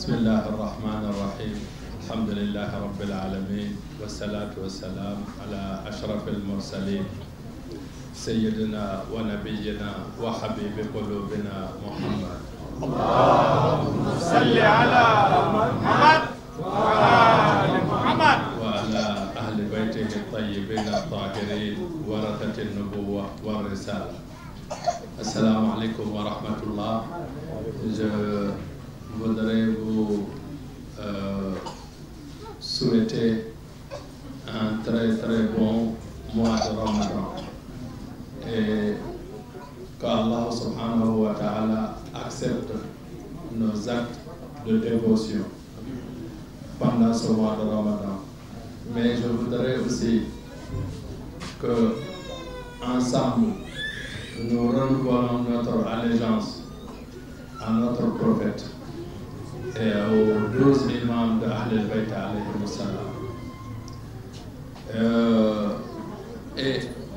بسم الله الرحمن الرحيم الحمد لله رب العالمين والصلاة والسلام على أشرف المرسلين سيدنا ونبينا وحبيب قلوبنا محمد اللهم صل على محمد وآل محمد وعلى أهل بيته الطيبين الطاهرين ورثة النبوة والرسالة. Assalamu alaikum wa rahmatullah. Je voudrais vous souhaiter un très bon mois de Ramadan et qu'Allah subhanahu wa ta'ala accepte nos actes de dévotion pendant ce mois de Ramadan. Mais je voudrais aussi que ensemble nous renouvelons notre allégeance à notre prophète et aux 12 imams de Ahl al-Bayt alayhi salam. Et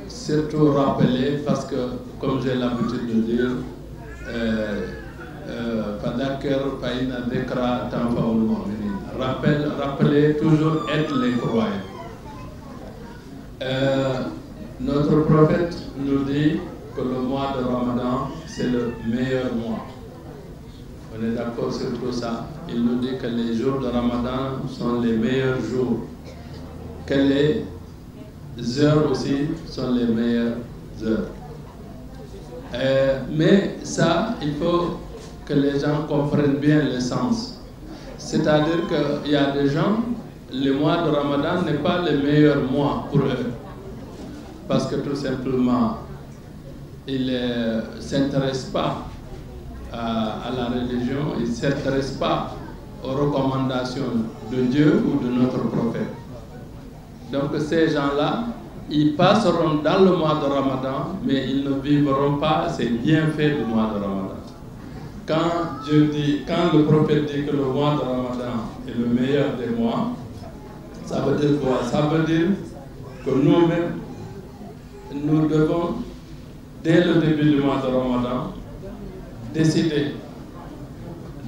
surtout rappeler, parce que comme j'ai l'habitude de dire, rappeler toujours être les croyants. Notre prophète nous dit que le mois de Ramadan, c'est le meilleur mois. On est d'accord sur tout ça. Il nous dit que les jours de Ramadan sont les meilleurs jours. Que les heures aussi sont les meilleures heures. Mais ça, il faut que les gens comprennent bien le sens. C'est-à-dire qu'il y a des gens, le mois de Ramadan n'est pas le meilleur mois pour eux. Parce que tout simplement, ils ne s'intéressent pas à la religion, ils ne s'intéressent pas aux recommandations de Dieu ou de notre prophète. Donc ces gens-là, ils passeront dans le mois de Ramadan, mais ils ne vivront pas ces bienfaits du mois de Ramadan. Quand le prophète dit que le mois de Ramadan est le meilleur des mois, ça veut dire quoi? Ça veut dire que nous-mêmes, nous devons, dès le début du mois de Ramadan, décider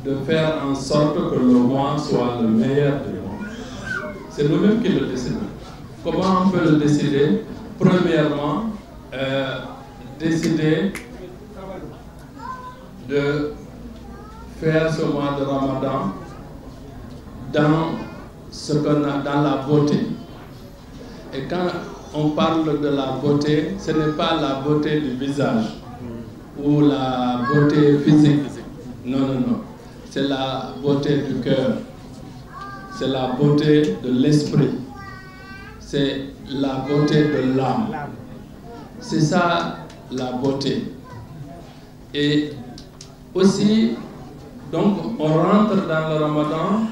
de faire en sorte que le mois soit le meilleur des mois. C'est nous-mêmes qui le décidons. Comment on peut le décider? Premièrement, décider de faire ce mois de Ramadan dans la beauté. Et quand on parle de la beauté, ce n'est pas la beauté du visage ou la beauté physique. Non. C'est la beauté du cœur. C'est la beauté de l'esprit. C'est la beauté de l'âme. C'est ça la beauté. Et aussi, donc, on rentre dans le Ramadan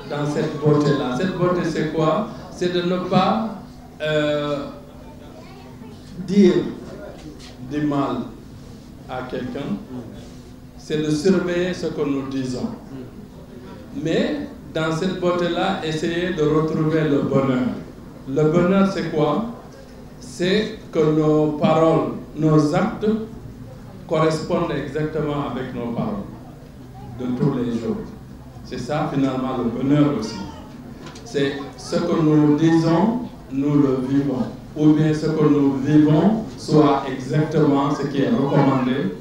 dans cette beauté-là. Cette beauté, c'est quoi? C'est de ne pas dire du mal à quelqu'un, c'est de surveiller ce que nous disons. Mais dans cette beauté-là, essayer de retrouver le bonheur. Le bonheur, c'est quoi? C'est que nos paroles, nos actes correspondent exactement avec nos paroles de tous les jours. C'est ça finalement le bonheur aussi. C'est ce que nous disons, nous le vivons. Ou bien ce que nous vivons soit exactement ce qui est recommandé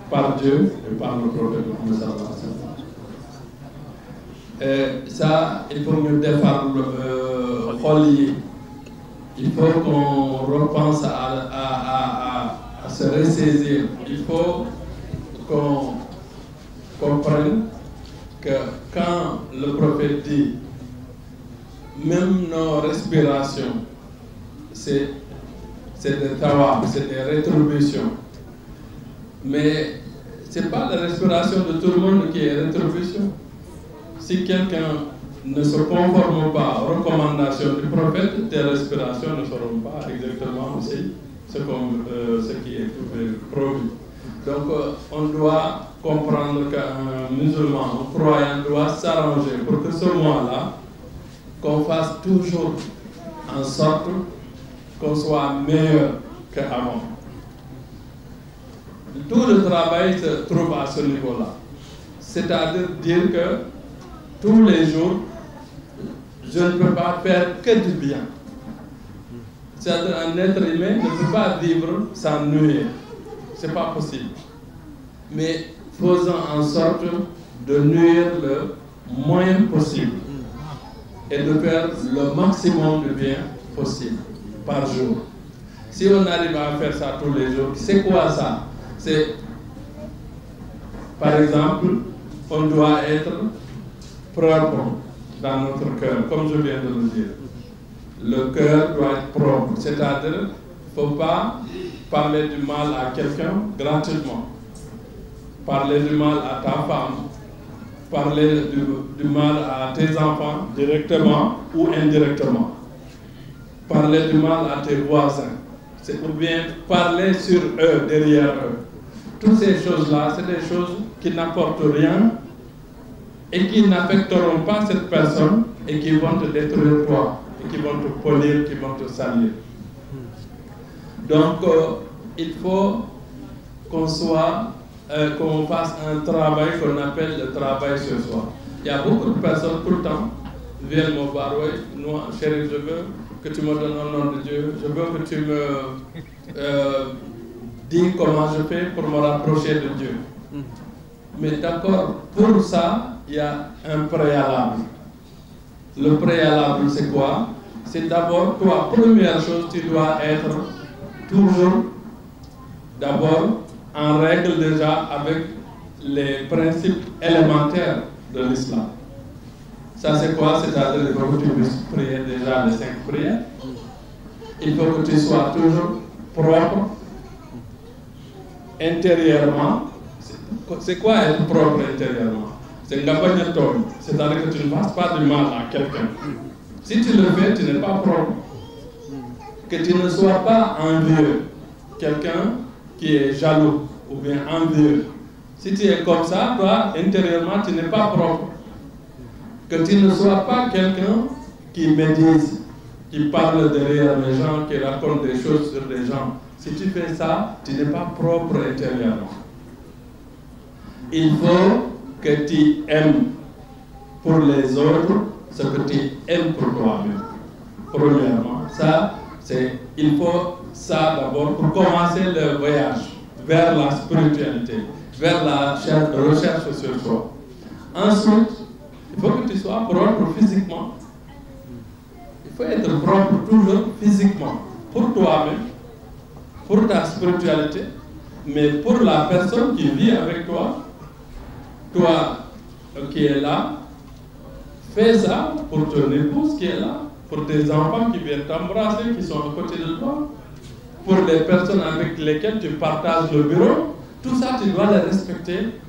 par Dieu et par le prophète Mohammed sallallahu alayhi wa sallam. Ça, il faut mieux défaire le relier. Il faut qu'on repense à se ressaisir. Il faut qu'on comprenne que quand le prophète dit même nos respirations, c'est des tawab, c'est des rétributions. Mais ce n'est pas la respiration de tout le monde qui est rétribution. Si quelqu'un ne se conforme pas aux recommandations du prophète, tes respirations ne seront pas exactement aussi ce qui est promis. Donc on doit comprendre qu'un musulman, un croyant doit s'arranger pour que ce mois-là, qu'on fasse toujours en sorte qu'on soit meilleur qu'avant. Tout le travail se trouve à ce niveau-là. C'est-à-dire dire que tous les jours, je ne peux pas faire que du bien. C'est-à-dire un être humain ne peut pas vivre sans nuire. Ce n'est pas possible. Mais faisons en sorte de nuire le moins possible et de faire le maximum de bien possible par jour. Si on arrive à faire ça tous les jours, c'est quoi ça? C'est, par exemple, on doit être propre dans notre cœur, comme je viens de le dire. Le cœur doit être propre, c'est-à-dire qu'il ne faut pas parler du mal à quelqu'un gratuitement. Parler du mal à ta femme, parler du mal à tes enfants directement ou indirectement. Parler du mal à tes voisins, ou bien parler sur eux, derrière eux. Toutes ces choses-là, c'est des choses qui n'apportent rien et qui n'affecteront pas cette personne et qui vont te détruire toi, et qui vont te polir, qui vont te salir. Donc, il faut qu'on fasse un travail qu'on appelle le travail sur soi. Il y a beaucoup de personnes tout le temps viennent me voir, oui, moi, chérie, je veux que tu me donnes au nom de Dieu, je veux que tu me dis comment je fais pour me rapprocher de Dieu. Mais d'accord, pour ça, il y a un préalable. Le préalable, c'est quoi? C'est d'abord, toi, première chose, tu dois être toujours, d'abord, en règle déjà avec les principes élémentaires de l'islam. Ça c'est quoi? C'est-à-dire qu'il faut que tu puisses prier déjà les 5 prières. Il faut que tu sois toujours propre intérieurement. C'est quoi être propre intérieurement? C'est c'est-à-dire que tu ne fasses pas du mal à quelqu'un. Si tu le fais, tu n'es pas propre. Que tu ne sois pas envieux. Quelqu'un qui est jaloux ou bien envieux. Si tu es comme ça, toi, intérieurement, tu n'es pas propre. Que tu ne sois pas quelqu'un qui médise, qui parle derrière les gens, qui raconte des choses sur les gens. Si tu fais ça, tu n'es pas propre intérieurement. Il faut que tu aimes pour les autres ce que tu aimes pour toi-même. Premièrement, ça, il faut ça d'abord pour commencer le voyage vers la spiritualité, vers la recherche sur soi. Ensuite, il faut que tu sois propre physiquement. Il faut être propre toujours physiquement, pour toi-même, pour ta spiritualité, mais pour la personne qui vit avec toi, toi qui es là, fais ça pour ton épouse qui est là, pour tes enfants qui viennent t'embrasser, qui sont à côté de toi, pour les personnes avec lesquelles tu partages le bureau, tout ça tu dois les respecter.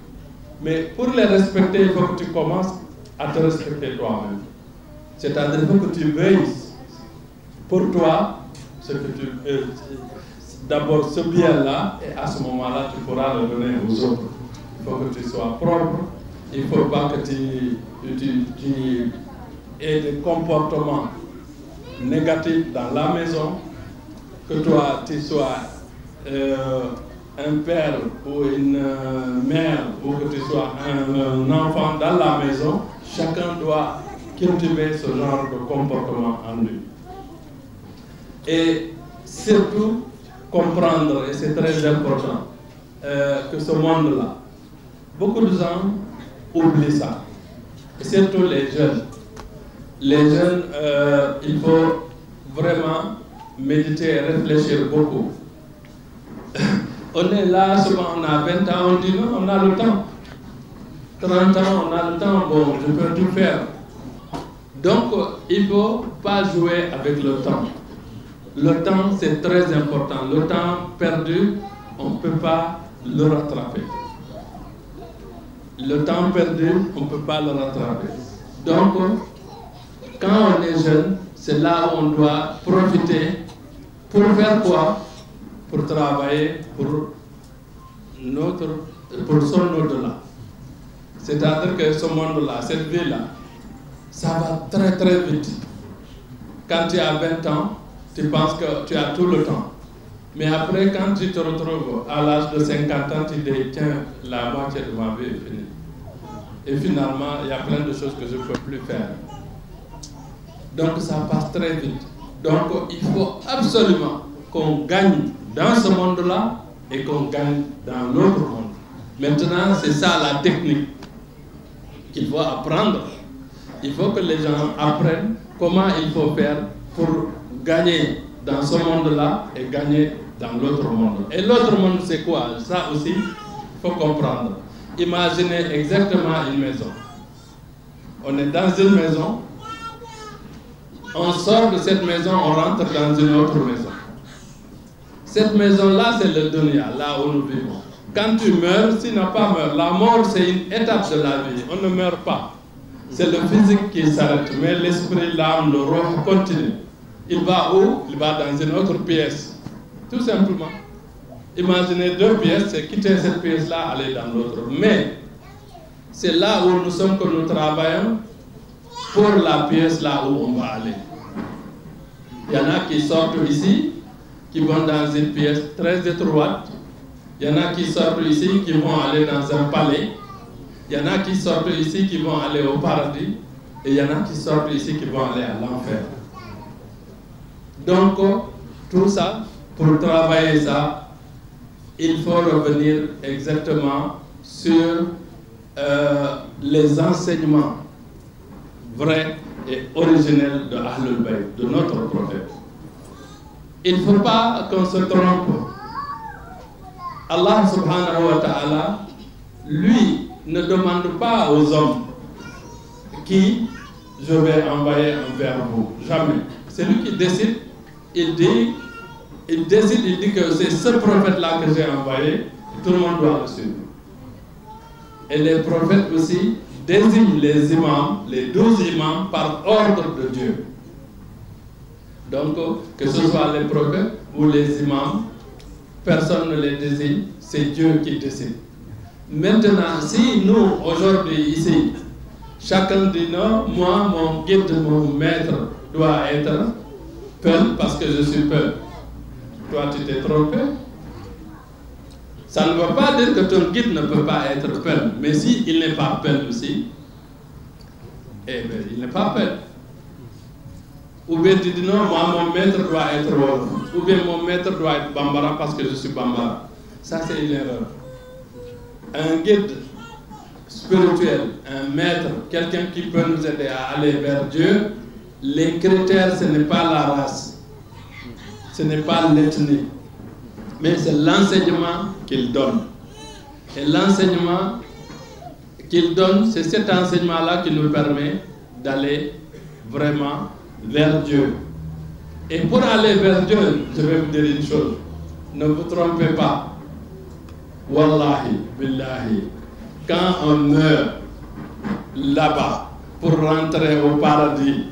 Mais pour les respecter, il faut que tu commences à te respecter toi-même. C'est-à-dire qu'il faut que tu veuilles pour toi ce que tu d'abord ce bien-là, et à ce moment-là, tu pourras le donner aux autres. Il faut que tu sois propre. Il ne faut pas que tu aies des comportements négatifs dans la maison, que toi, tu sois un père ou une mère, ou que tu sois un enfant dans la maison. Chacun doit cultiver ce genre de comportement en lui. Et surtout, comprendre, et c'est très important, que ce monde-là, beaucoup de gens oublient ça. Et surtout les jeunes. Les jeunes, il faut vraiment méditer et réfléchir beaucoup. On est là, souvent on a 20 ans, on dit non, on a le temps. 30 ans, on a le temps, bon, je peux tout faire. Donc, il ne faut pas jouer avec le temps. Le temps, c'est très important. Le temps perdu, on ne peut pas le rattraper. Le temps perdu, on ne peut pas le rattraper. Donc, quand on est jeune, c'est là où on doit profiter. Pour faire quoi? Pour travailler pour son au-delà. C'est-à-dire que ce monde-là, cette vie-là, ça va très très vite. Quand tu as 20 ans, tu penses que tu as tout le temps. Mais après, quand tu te retrouves à l'âge de 50 ans, tu dis, tiens, la moitié de ma vie est finie. et finalement, il y a plein de choses que je ne peux plus faire. Donc ça passe très vite. Donc il faut absolument qu'on gagne dans ce monde-là et qu'on gagne dans l'autre monde. Maintenant, c'est ça la technique qu'il faut apprendre. Il faut que les gens apprennent comment il faut faire pour gagner dans ce monde-là et gagner dans l'autre monde. Et l'autre monde, c'est quoi? Ça aussi, il faut comprendre. Imaginez exactement une maison. On est dans une maison, on sort de cette maison, on rentre dans une autre maison. Cette maison-là, c'est le dunya, là où nous vivons. Quand tu meurs, tu n'as pas mort. La mort, c'est une étape de la vie. On ne meurt pas. C'est le physique qui s'arrête, mais l'esprit, l'âme, le roh continue. Il va où? Il va dans une autre pièce. Tout simplement. Imaginez deux pièces, c'est quitter cette pièce-là, aller dans l'autre. Mais c'est là où nous sommes que nous travaillons pour la pièce là où on va aller. Il y en a qui sortent ici, qui vont dans une pièce très étroite. Il y en a qui sortent ici, qui vont aller dans un palais. Il y en a qui sortent ici, qui vont aller au paradis. Et il y en a qui sortent ici, qui vont aller à l'enfer. Donc, tout ça, pour travailler ça, il faut revenir exactement sur les enseignements vrais et originels de Ahlul Bayt, de notre prophète. Il ne faut pas qu'on se trompe. Allah subhanahu wa ta'ala, lui, ne demande pas aux hommes qui je vais envoyer vers vous. Jamais. C'est lui qui décide. Il dit que c'est ce prophète-là que j'ai envoyé, tout le monde doit le suivre. Et les prophètes aussi désignent les imams, les 12 imams, par ordre de Dieu. Donc, que ce soit les prophètes ou les imams, personne ne les désigne, c'est Dieu qui décide. Maintenant, si nous, aujourd'hui, ici, chacun dit non, moi, mon guide, mon maître doit être Peul parce que je suis Peul. Toi, tu t'es trompé. Ça ne veut pas dire que ton guide ne peut pas être Peul. Mais s'il n'est pas Peul aussi, eh bien, il n'est pas Peul. Ou bien tu dis non, moi, mon maître doit être Wolof. Ou bien mon maître doit être Bambara parce que je suis Bambara. Ça, c'est une erreur. Un guide spirituel, un maître, quelqu'un qui peut nous aider à aller vers Dieu, les critères, ce n'est pas la race, ce n'est pas l'ethnie, mais c'est l'enseignement qu'il donne. Et l'enseignement qu'il donne, c'est cet enseignement-là qui nous permet d'aller vraiment vers Dieu. Et pour aller vers Dieu, je vais vous dire une chose, ne vous trompez pas. Wallahi, billahi, quand on meurt là-bas pour rentrer au paradis,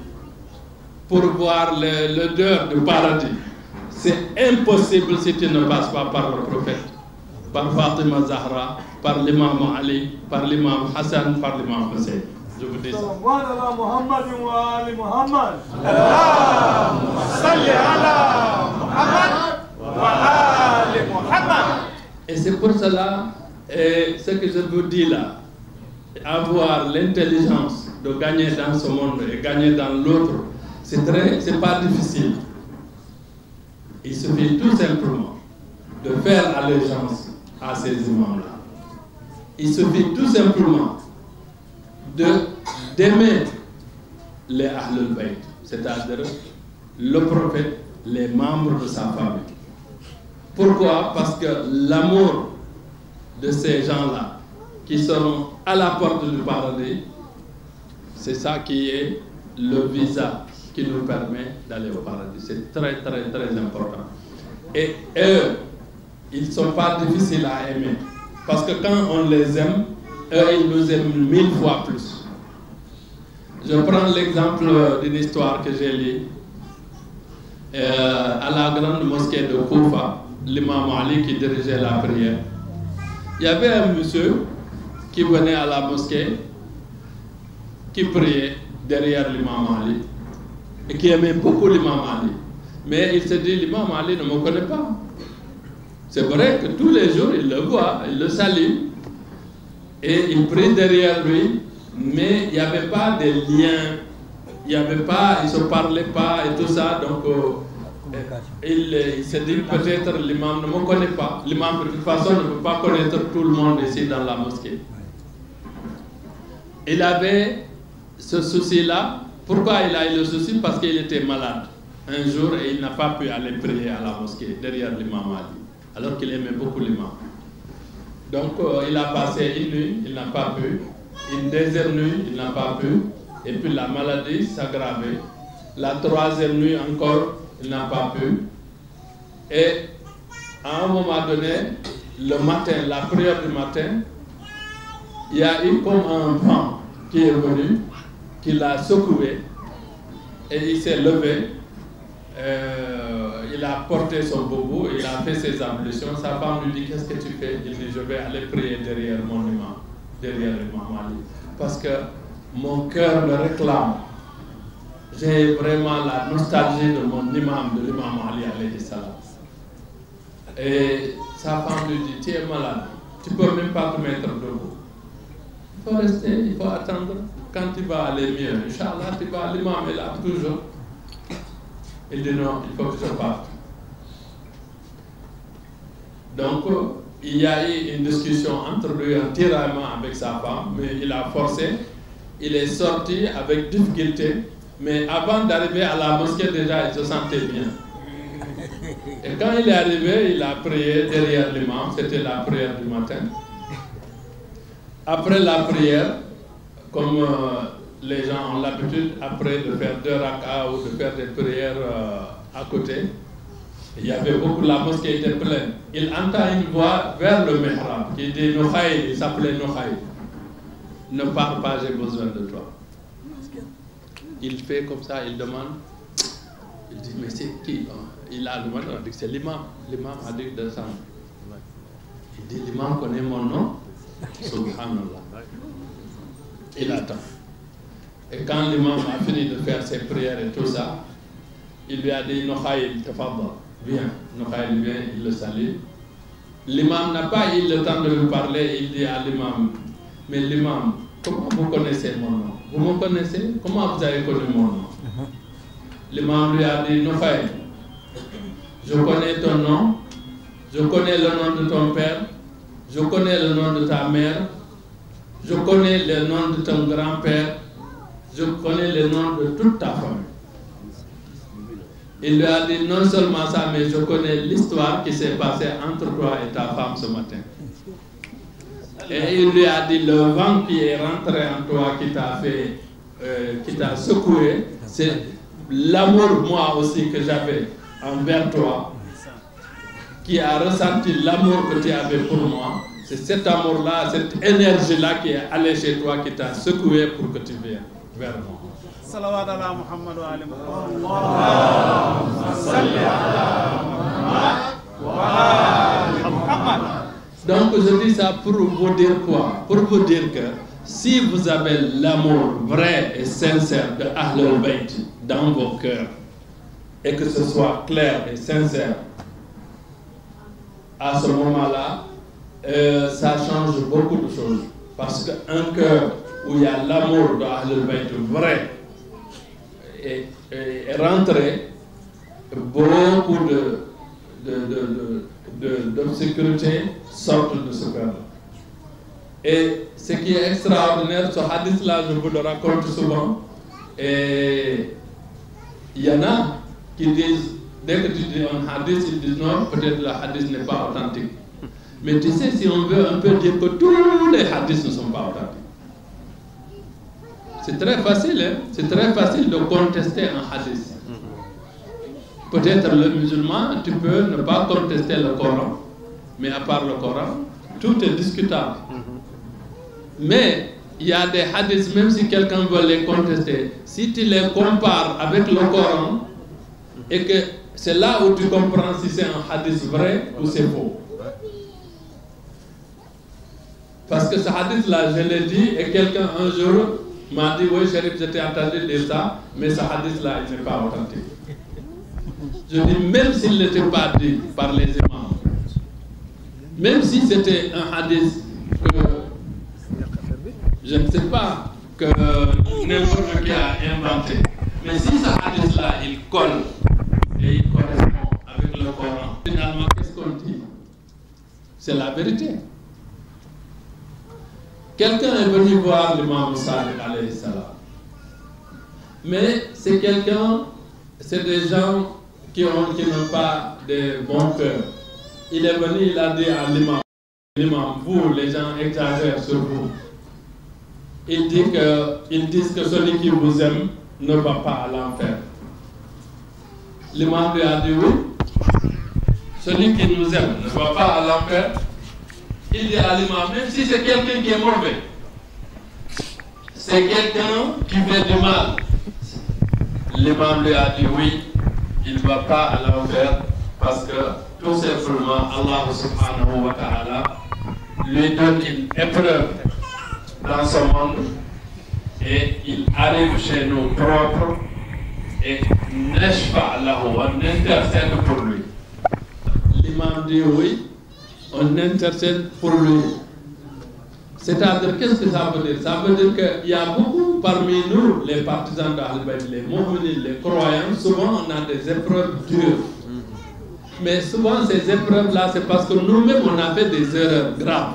pour voir l'odeur du paradis, c'est impossible si tu ne passes pas par le prophète, par Fatima Zahra, par l'imam Ali, par l'imam Hassan, par l'imam Hussein. Je vous dis ça. Et c'est pour cela, ce que je vous dis là, avoir l'intelligence de gagner dans ce monde et gagner dans l'autre, c'est pas difficile. Il suffit tout simplement de faire allégeance à ces imams-là. Il suffit tout simplement d'aimer les Ahlul Bayt, c'est-à-dire le prophète, les membres de sa famille. Pourquoi? Parce que l'amour de ces gens-là qui seront à la porte du paradis, c'est ça qui est le visa qui nous permet d'aller au paradis. C'est très, très, très important. Et eux, ils ne sont pas difficiles à aimer. Parce que quand on les aime, eux, ils nous aiment 1000 fois plus. Je prends l'exemple d'une histoire que j'ai lue à la grande mosquée de Koufa, l'imam Ali qui dirigeait la prière. Il y avait un monsieur qui venait à la mosquée, qui priait derrière l'imam Ali et qui aimait beaucoup l'imam Ali. Mais il se dit, l'imam Ali ne me connaît pas. C'est vrai que tous les jours, il le voit, il le salue et il prie derrière lui. mais il n'y avait pas de liens, il n'y avait pas, ils ne se parlaient pas et tout ça, donc il s'est dit peut-être l'imam ne me connaît pas, l'imam de toute façon ne peut pas connaître tout le monde ici dans la mosquée. Il avait ce souci-là. Pourquoi il a eu le souci? Parce qu'il était malade un jour et il n'a pas pu aller prier à la mosquée derrière l'imam Ali, alors qu'il aimait beaucoup l'imam. Donc il a passé une nuit, il n'a pas pu, une deuxième nuit, il n'a pas pu, et puis la maladie s'aggravait. La troisième nuit encore, il n'a pas pu. Et à un moment donné, le matin, la prière du matin, il y a eu comme un vent qui est venu, qui l'a secoué, et il s'est levé. Il a porté son boubou, il a fait ses ablutions. Sa femme lui dit: qu'est-ce que tu fais? Il dit: je vais aller prier derrière mon imam, derrière l'imam Ali, parce que mon cœur le réclame. J'ai vraiment la nostalgie de mon imam, de l'imam Ali alayhi salam. Et sa femme lui dit: tu es malade, tu ne peux même pas te mettre debout. Il faut rester, il faut attendre. Quand tu vas aller mieux, Inch'Allah, tu vas, l'imam est là toujours. Il dit: non, il faut que je parte. Donc, il y a eu une discussion entre lui, un tiraillement avec sa femme, mais il a forcé. Il est sorti avec difficulté, mais avant d'arriver à la mosquée, déjà, il se sentait bien. Et quand il est arrivé, il a prié derrière l'imam, c'était la prière du matin. Après la prière, comme les gens ont l'habitude, après de faire 2 rak'ahs ou de faire des prières à côté, il y avait beaucoup, la mosquée était pleine. Il entend une voix vers le mihrab qui dit: Noukhaï, il s'appelait Noukhaï. Ne parle pas, j'ai besoin de toi. Il fait comme ça, il demande. Il dit: mais c'est qui? Il a demandé, on dit que c'est l'imam. L'imam a dit de descendre. Il dit: l'imam connaît mon nom. Subhanallah. Il attend. Et quand l'imam a fini de faire ses prières et tout ça, il lui a dit: Noukhaï, tafaddal, viens. Noukhaï vient, il le salue. L'imam n'a pas eu le temps de lui parler. Il dit à l'imam: mais l'imam, comment vous connaissez mon nom? Vous me connaissez? Comment vous avez connu mon nom? L'imam lui a dit: Noukhaï, je connais ton nom, je connais le nom de ton père, je connais le nom de ta mère, je connais le nom de ton grand-père, je connais le nom de toute ta famille. Il lui a dit: non seulement ça, mais je connais l'histoire qui s'est passée entre toi et ta femme ce matin. Et il lui a dit: le vent qui est rentré en toi, qui t'a fait, qui t'a secoué, c'est l'amour, moi aussi, que j'avais envers toi, qui a ressenti l'amour que tu avais pour moi. C'est cet amour-là, cette énergie-là qui est allée chez toi, qui t'a secoué pour que tu viennes vers moi. Salawat ala Muhammad wa ali Muhammad. Allahumma salli ala Muhammad wa ali Muhammad. Donc je dis ça pour vous dire quoi? Pour vous dire que si vous avez l'amour vrai et sincère de Ahlul Bayt dans vos cœurs, et que ce soit clair et sincère, à ce moment-là, ça change beaucoup de choses. Parce qu'un cœur où il y a l'amour de Ahlul Bayt vrai est rentré, beaucoup d'obscurité sortent de ce cœur. Et ce qui est extraordinaire, ce hadith-là, je vous le raconte souvent, et il y en a qui disent, dès que tu dis un hadith, ils disent non, peut-être le hadith n'est pas authentique. Mais tu sais, si on veut, on peut dire que tous les hadiths ne sont pas authentiques. C'est très facile, hein? C'est très facile de contester un hadith. Peut-être le musulman, tu peux ne pas contester le Coran, mais à part le Coran, tout est discutable. Mais il y a des hadiths, même si quelqu'un veut les contester, si tu les compares avec le Coran, et que c'est là où tu comprends si c'est un hadith vrai ou c'est faux. Parce que ce hadith-là, je l'ai dit, et quelqu'un un jour m'a dit: oui, Chérif, je t'ai entendu dire ça, mais ce hadith-là, il n'est pas authentique. Je dis: même s'il n'était pas dit par les imams, même si c'était un hadith que, je ne sais pas, que n'importe qui a inventé. Mais si ce hadith-là, il colle et il correspond avec le Coran, finalement, qu'est-ce qu'on dit? C'est la vérité. Quelqu'un est venu voir l'imam Sadiq alayhi salam. Mais c'est des gens qui n'ont pas de bon cœur. Il est venu, il a dit à l'imam, vous, les gens exagèrent sur vous. Ils disent que celui qui vous aime ne va pas à l'enfer. L'imam lui a dit oui. Celui qui nous aime ne va pas à l'enfer. Il dit à l'imam, même si c'est quelqu'un qui est mauvais, c'est quelqu'un qui fait du mal. L'imam lui a dit oui, il ne va pas à l'enfer parce que tout simplement Allah subhanahu wa ta'ala lui donne une épreuve dans ce monde et il arrive chez nous propre et nashfa lahu, on intercède pour lui. L'imam dit oui, on intercède pour lui. C'est-à-dire, qu'est-ce que ça veut dire? Ça veut dire qu'il y a beaucoup parmi nous, les partisans d'Ahl-Bayt, les mu'minines, les croyants, souvent on a des épreuves dures. Mais souvent ces épreuves-là, c'est parce que nous-mêmes on a fait des erreurs graves.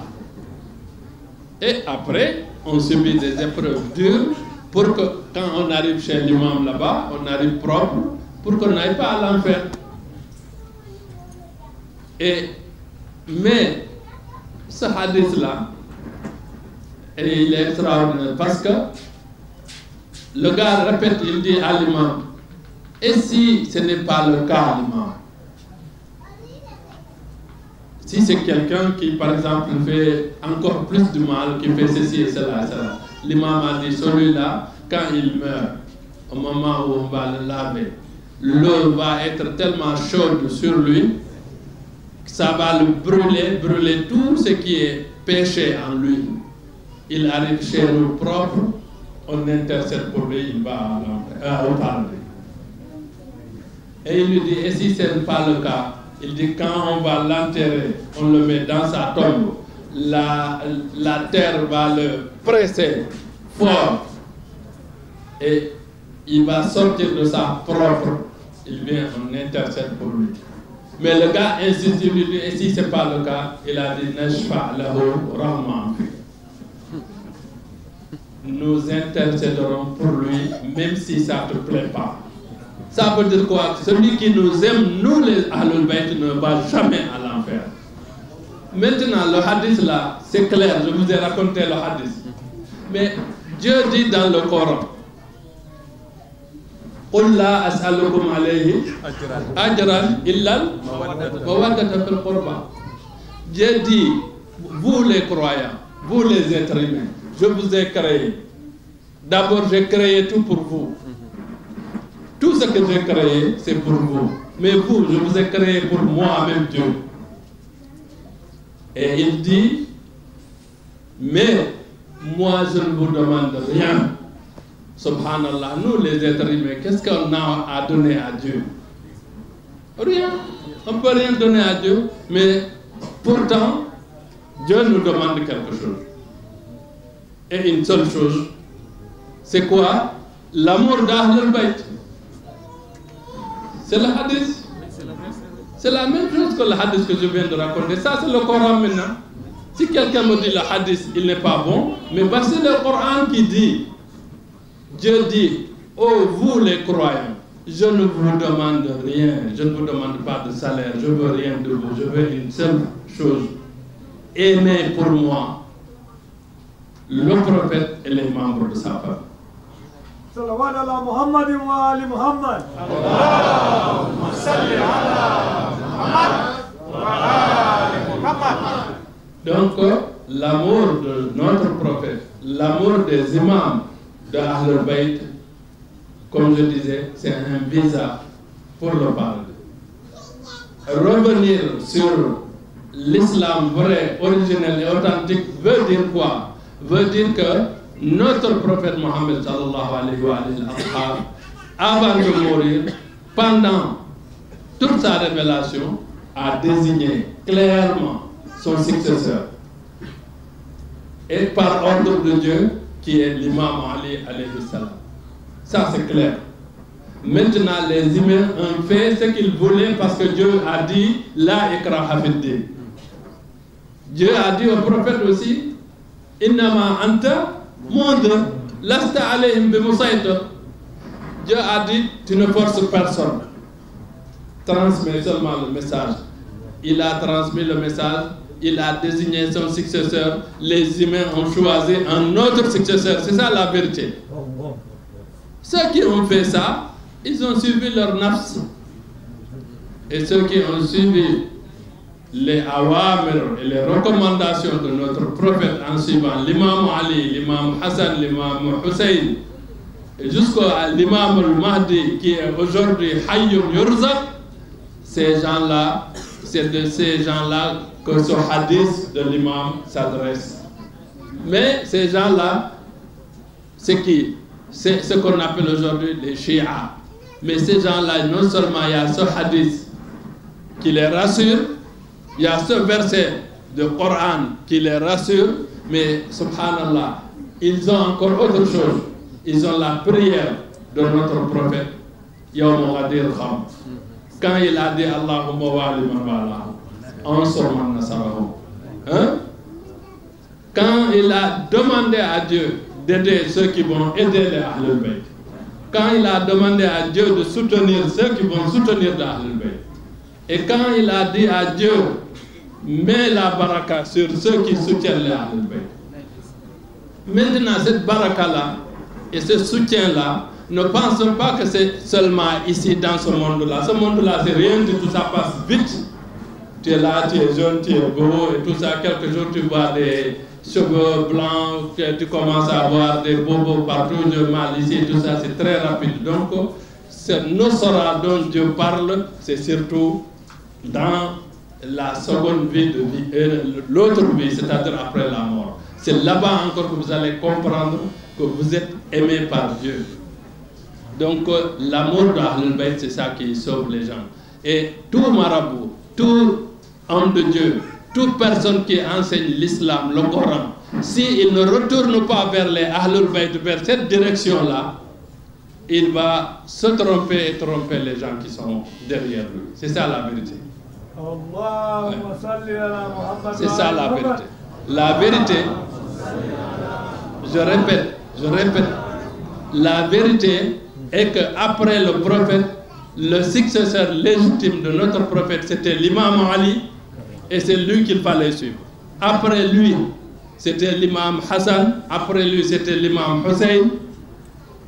Et après, on subit des épreuves dures pour que quand on arrive chez l'imam là-bas, on arrive propre pour qu'on n'aille pas à l'enfer. Mais ce hadith-là, il est extraordinaire parce que le gars répète, il dit à l'imam, et si ce n'est pas le cas, l'imam? Si c'est quelqu'un qui, par exemple, fait encore plus de mal, qui fait ceci et cela, l'imam a dit, celui-là, quand il meurt, au moment où on va le laver, l'eau va être tellement chaude sur lui, que ça va le brûler tout ce qui est péché en lui. Il arrive chez nous propre, on intercède pour lui, il va au paradis. Et il lui dit, et si ce n'est pas le cas? Il dit, quand on va l'enterrer, on le met dans sa tombe, la terre va le presser fort et il va sortir de sa propre, il vient, on intercède pour lui. Mais le gars insiste, il lui dit, et si ce n'est pas le cas? Il a dit, nashfa lahu rahman. Nous intercéderons pour lui, même si ça ne te plaît pas. Ça veut dire quoi? Celui qui nous aime, nous les Ahlul Bayt, ne va jamais à l'enfer. Maintenant, le hadith là, c'est clair, je vous ai raconté le hadith. Mais Dieu dit dans le Coran, قُلْ لَا أَسْأَلُكُمْ عَلَيْهِ أَجْرًا إِلَّا الْمَوَدَّةَ فِي الْقُرْبَى. Dieu dit, vous les croyants, vous les êtres humains, je vous ai créé. D'abord, j'ai créé tout pour vous. Tout ce que j'ai créé, c'est pour vous. Mais vous, je vous ai créé pour moi-même Dieu. Et il dit, mais moi, je ne vous demande rien. Subhanallah, nous les êtres humains, qu'est-ce qu'on a à donner à Dieu? Rien. On ne peut rien donner à Dieu, mais pourtant, Dieu nous demande quelque chose. Et une seule chose, c'est quoi? L'amour d'Ahlul Bayt. C'est le hadith. C'est la même chose que le hadith que je viens de raconter. Ça, c'est le Coran maintenant. Si quelqu'un me dit le hadith, il n'est pas bon, mais c'est le Coran qui dit, Dieu dit, oh vous les croyants, je ne vous demande rien, je ne vous demande pas de salaire, je ne veux rien de vous, je veux une seule chose, aimer pour moi le prophète et les membres de sa famille. صلوات على محمد وآل محمد اللهم صل على محمد وآل محمد. Donc l'amour de notre prophète, l'amour des imams de Ahlul Bayt, comme je disais, c'est un visa pour le paradis. Revenir sur l'islam vrai, originel et authentique veut dire quoi? Veut dire que notre prophète Mohammed sallallahu alayhi wa sallam, avant de mourir, pendant toute sa révélation, a désigné clairement son successeur. Et par ordre de Dieu, qui est l'imam Ali alayhi salam. Ça c'est clair. Maintenant les humains ont fait ce qu'ils voulaient parce que Dieu a dit la ikraha fid-din. Dieu a dit au prophète aussi innama anta mundir lasta alayhim bimusaytir. Dieu a dit tu ne forces personne. Transmets seulement le message. Il a transmis le message, il a désigné son successeur, les humains ont choisi un autre successeur. C'est ça la vérité. Ceux qui ont fait ça, ils ont suivi leur nafs. Et ceux qui ont suivi les awamir et les recommandations de notre prophète en suivant l'imam Ali, l'imam Hassan, l'imam Hussein, jusqu'à l'imam al-Mahdi qui est aujourd'hui Hayyun Yurzaq, ces gens-là, c'est de ces gens-là que ce hadith de l'imam s'adresse. Mais ces gens-là, c'est qui? C'est ce qu'on appelle aujourd'hui les Shia. Mais ces gens-là, non seulement il y a ce hadith qui les rassure, il y a ce verset de Coran qui les rassure, mais subhanallah, ils ont encore autre chose. Ils ont la prière de notre prophète, Yawm Ghadir Kham. Quand il a dit Allahumma wali man wala, ansur man nasarahu. Quand il a demandé à Dieu d'aider ceux qui vont aider les Ahlul Bayt. Quand il a demandé à Dieu de soutenir ceux qui vont soutenir les Ahlul Bayt. Et quand il a dit à Dieu, mets la baraka sur ceux qui soutiennent les Ahlul Bayt. Maintenant, cette baraka-là et ce soutien-là, ne pensons pas que c'est seulement ici dans ce monde-là. Ce monde-là, c'est rien du tout, ça passe vite. Tu es là, tu es jeune, tu es beau et tout ça. Quelques jours, tu vois des cheveux blancs, tu commences à avoir des bobos partout, de mal ici, tout ça, c'est très rapide. Donc, ce Nosora dont Dieu parle, c'est surtout dans la seconde vie de vie, l'autre vie, c'est-à-dire après la mort. C'est là-bas encore que vous allez comprendre que vous êtes aimé par Dieu. Donc, l'amour d'Ahlul Bayt, c'est ça qui sauve les gens. Et tout marabout, tout homme de Dieu, toute personne qui enseigne l'islam, le Coran, s'il ne retourne pas vers les Ahlul Bayt, vers cette direction-là, il va se tromper et tromper les gens qui sont derrière lui. C'est ça la vérité. C'est ça la vérité. La vérité, je répète, la vérité est qu'après le prophète, le successeur légitime de notre prophète, c'était l'imam Ali, et c'est lui qu'il fallait suivre. Après lui, c'était l'imam Hassan, après lui, c'était l'imam Hussein,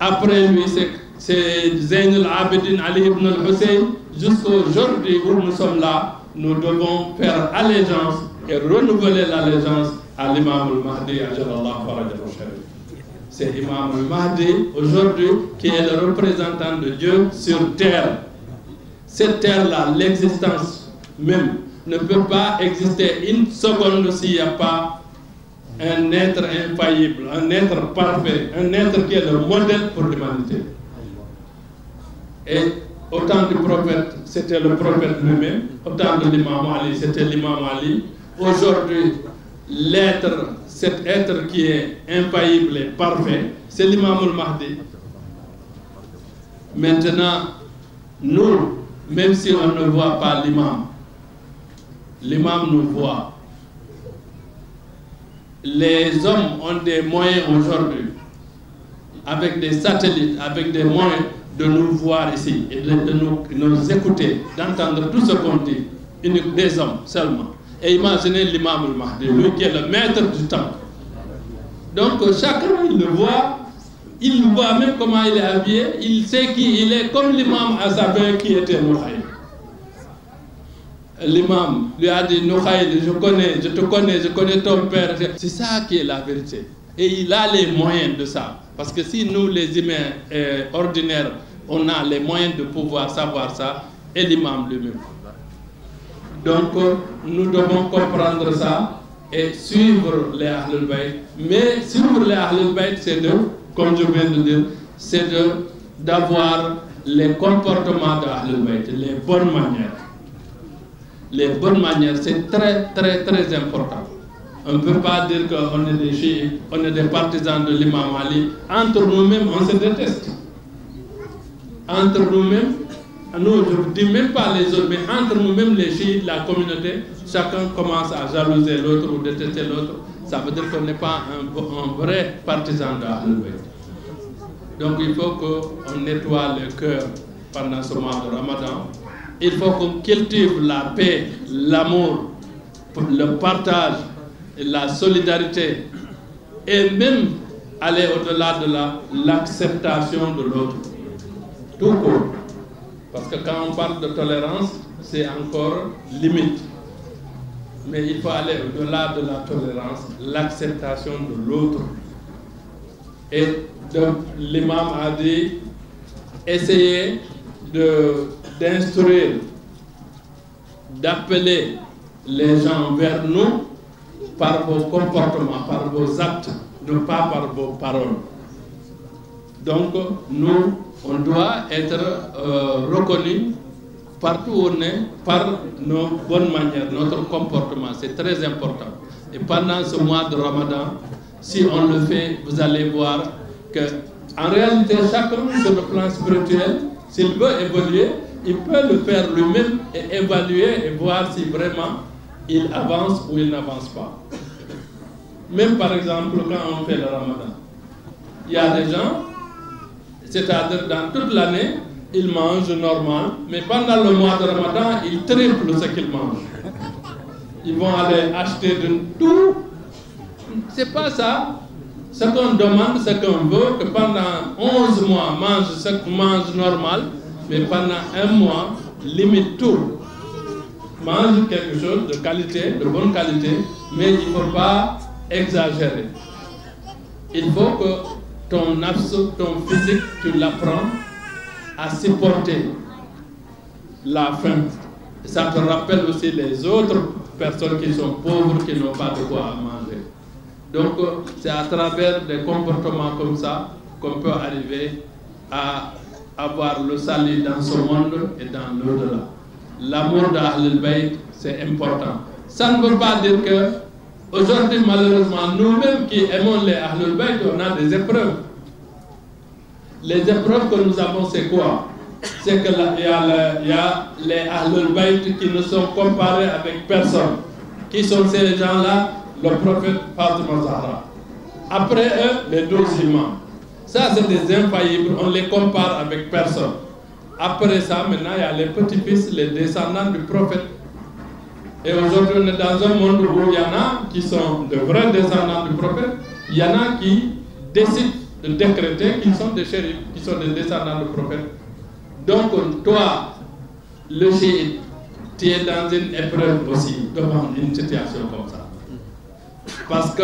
après lui, c'est Zayn al-Abidin Ali ibn al-Hussein. Jusqu'à aujourd'hui où nous sommes là, nous devons faire allégeance et renouveler l'allégeance à l'imam al-Mahdi, ajalallah farajahu sharif. C'est l'imam al-Mahdi aujourd'hui qui est le représentant de Dieu sur terre. Cette terre-là, l'existence même, ne peut pas exister une seconde s'il n'y a pas un être infaillible, un être parfait, un être qui est le modèle pour l'humanité. Et au temps du prophète, c'était le prophète lui-même. Au temps de l'imam Ali, c'était l'imam Ali. Aujourd'hui, l'être, cet être qui est infaillible et parfait, c'est l'imam al-Mahdi. Maintenant, nous, même si on ne voit pas l'imam, l'imam nous voit. Les hommes ont des moyens aujourd'hui, avec des satellites, avec des moyens, de nous voir ici et de nous écouter, d'entendre tout ce qu'on dit, des hommes seulement. Et imaginez l'imam al-Mahdi, lui qui est le maître du temps. Donc chacun il le voit même comment il est habillé, il sait qui il est, comme l'imam a savait qui était Nouhaïl. L'imam lui a dit, Nouhaïl, je te connais, je connais ton père. C'est ça qui est la vérité. Et il a les moyens de ça. Parce que si nous, les humains ordinaires, on a les moyens de pouvoir savoir ça, et l'imam lui-même. Donc, nous devons comprendre ça et suivre les Ahlul Bayt. Mais suivre les Ahlul Bayt, c'est de, comme je viens de dire, c'est d'avoir les comportements de Ahlul Bayt, les bonnes manières. Les bonnes manières, c'est très, très, très important. On ne peut pas dire qu'on est des chiites, on est des partisans de l'imam Ali. Entre nous-mêmes, on se déteste. Entre nous-mêmes, nous, je ne dis même pas les autres, mais entre nous-mêmes, les chiites, la communauté, chacun commence à jalouser l'autre ou détester l'autre. Ça veut dire qu'on n'est pas un vrai partisan de Ahlul Bayt. Donc il faut qu'on nettoie le cœur pendant ce mois de Ramadan. Il faut qu'on cultive la paix, l'amour, le partage, la solidarité et même aller au-delà de l'acceptation de l'autre. Tout court. Parce que quand on parle de tolérance, c'est encore limite. Mais il faut aller au-delà de la tolérance, l'acceptation de l'autre. Et donc l'imam a dit, essayez d'instruire, d'appeler les gens vers nous par vos comportements, par vos actes, non pas par vos paroles. Donc nous, on doit être reconnus partout où on est par nos bonnes manières, notre comportement, c'est très important. Et pendant ce mois de Ramadan, si on le fait, vous allez voir que en réalité, chacun sur le plan spirituel, s'il veut évoluer, il peut le faire lui-même et évaluer et voir si vraiment il avance ou il n'avance pas. Même par exemple, quand on fait le Ramadan, il y a des gens, c'est-à-dire dans toute l'année, ils mangent normal, mais pendant le mois de Ramadan, ils triplent ce qu'ils mangent. Ils vont aller acheter de tout. C'est pas ça. Ce qu'on demande, ce qu'on veut, que pendant 11 mois, mange normal, mais pendant un mois, limite tout. Mange quelque chose de qualité, de bonne qualité, mais il ne faut pas exagérer. Il faut que ton nafs, ton physique, tu l'apprends à supporter la faim. Ça te rappelle aussi les autres personnes qui sont pauvres, qui n'ont pas de quoi manger. Donc, c'est à travers des comportements comme ça qu'on peut arriver à avoir le salut dans ce monde et dans l'au-delà. L'amour d'Ahlul Bayt, c'est important. Ça ne veut pas dire que, aujourd'hui, malheureusement, nous-mêmes qui aimons les Ahlul Bayt, on a des épreuves. Les épreuves que nous avons, c'est quoi? C'est qu'il y a les Ahlul Bayt qui ne sont comparés avec personne. Qui sont ces gens-là? Le prophète Fatima Zahra. Après eux, les 12 imams. Ça, c'est des infaillibles, on les compare avec personne. Après ça, maintenant, il y a les petits-fils, les descendants du prophète. Et aujourd'hui, on est dans un monde où il y en a qui sont de vrais descendants du prophète, il y en a qui décident de décréter qu'ils sont des shérifs, qui sont des descendants du prophète. Donc, toi, le chiite, tu es dans une épreuve aussi, devant une situation comme ça. Parce que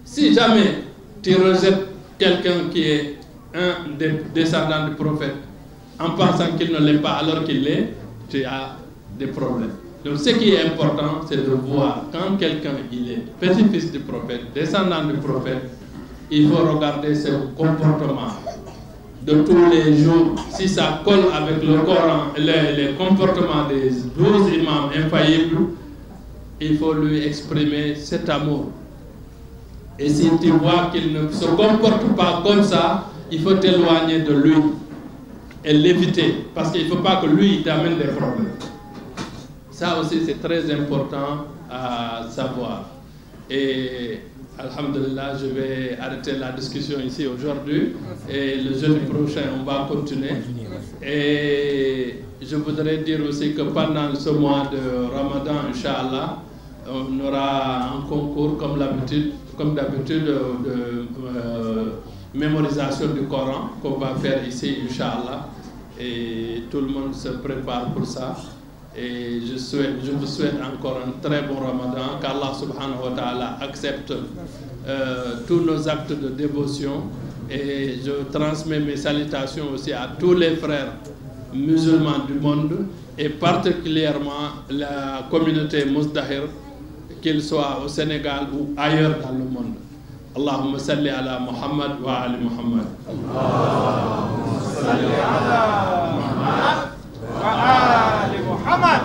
si jamais tu rejettes quelqu'un qui est un des descendants du prophète en pensant qu'il ne l'est pas alors qu'il l'est, tu as des problèmes. Donc ce qui est important, c'est de voir quand quelqu'un il est petit-fils du prophète, descendant du prophète, il faut regarder ses comportements de tous les jours. Si ça colle avec le Coran, les comportements des 12 imams infaillibles, il faut lui exprimer cet amour. Et si tu vois qu'il ne se comporte pas comme ça, il faut t'éloigner de lui et l'éviter. Parce qu'il ne faut pas que lui t'amène des problèmes. Ça aussi, c'est très important à savoir. Et alhamdulillah, je vais arrêter la discussion ici aujourd'hui. Et le jeudi prochain, on va continuer. Et je voudrais dire aussi que pendant ce mois de Ramadan, Inch'Allah, on aura un concours comme d'habitude de mémorisation du Coran qu'on va faire ici, Inch'Allah. Et tout le monde se prépare pour ça. Et je vous souhaite encore un très bon Ramadan, qu'Allah subhanahu wa ta'ala accepte tous nos actes de dévotion. Et je transmets mes salutations aussi à tous les frères musulmans du monde et particulièrement la communauté Mousdahir, qu'il soit au Sénégal ou ailleurs dans le monde. Allahumma salli ala Muhammad wa ali Muhammad. Allahumma salli ala Muhammad wa ali Muhammad.